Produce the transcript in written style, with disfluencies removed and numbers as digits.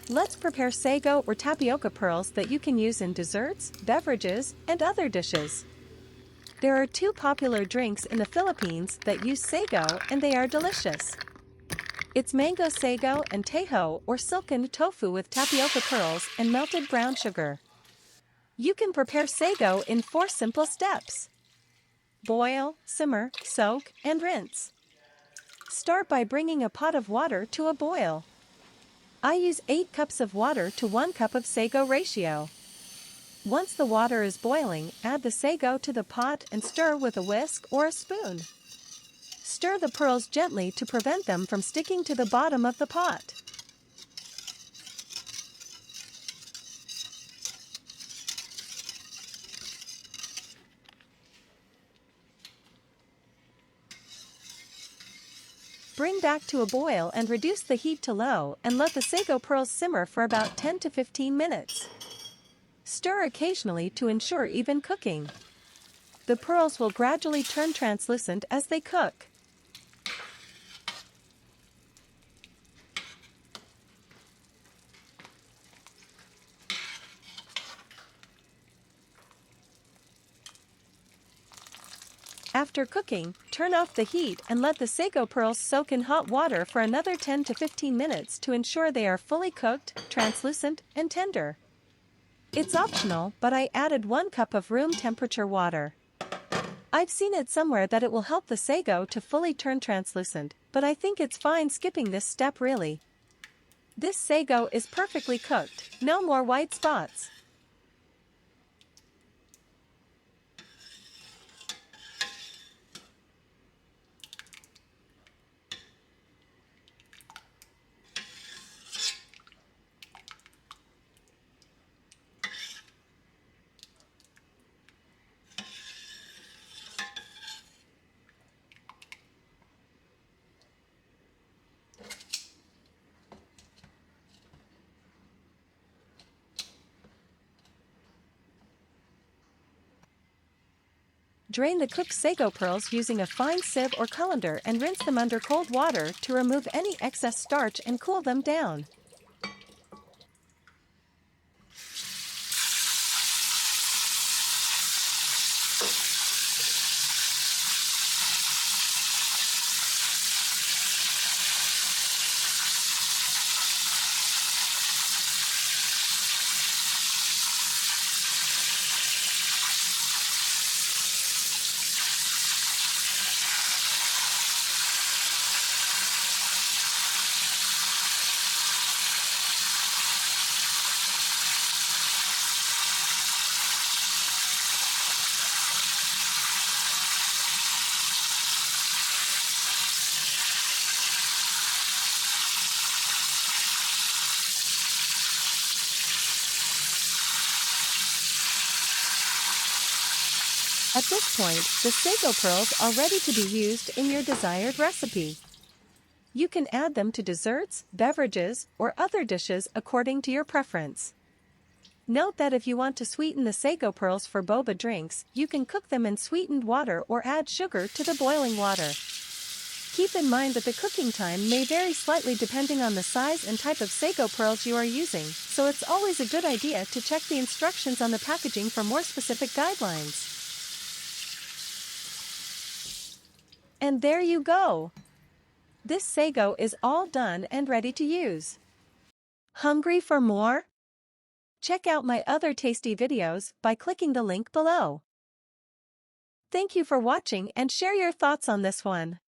Let's prepare sago or tapioca pearls that you can use in desserts, beverages, and other dishes. There are two popular drinks in the Philippines that use sago and they are delicious. It's mango sago and tejo or silken tofu with tapioca pearls and melted brown sugar. You can prepare sago in 4 simple steps. Boil, simmer, soak, and rinse. Start by bringing a pot of water to a boil. I use 8 cups of water to 1 cup of sago ratio. Once the water is boiling, add the sago to the pot and stir with a whisk or a spoon. Stir the pearls gently to prevent them from sticking to the bottom of the pot. Bring back to a boil and reduce the heat to low and let the sago pearls simmer for about 10 to 15 minutes. Stir occasionally to ensure even cooking. The pearls will gradually turn translucent as they cook. After cooking, turn off the heat and let the sago pearls soak in hot water for another 10 to 15 minutes to ensure they are fully cooked, translucent, and tender. It's optional, but I added 1 cup of room temperature water. I've seen it somewhere that it will help the sago to fully turn translucent, but I think it's fine skipping this step really. This sago is perfectly cooked, no more white spots. Drain the cooked sago pearls using a fine sieve or colander and rinse them under cold water to remove any excess starch and cool them down. At this point, the sago pearls are ready to be used in your desired recipe. You can add them to desserts, beverages, or other dishes according to your preference. Note that if you want to sweeten the sago pearls for boba drinks, you can cook them in sweetened water or add sugar to the boiling water. Keep in mind that the cooking time may vary slightly depending on the size and type of sago pearls you are using, so it's always a good idea to check the instructions on the packaging for more specific guidelines. And there you go! This sago is all done and ready to use. Hungry for more? Check out my other tasty videos by clicking the link below. Thank you for watching and share your thoughts on this one.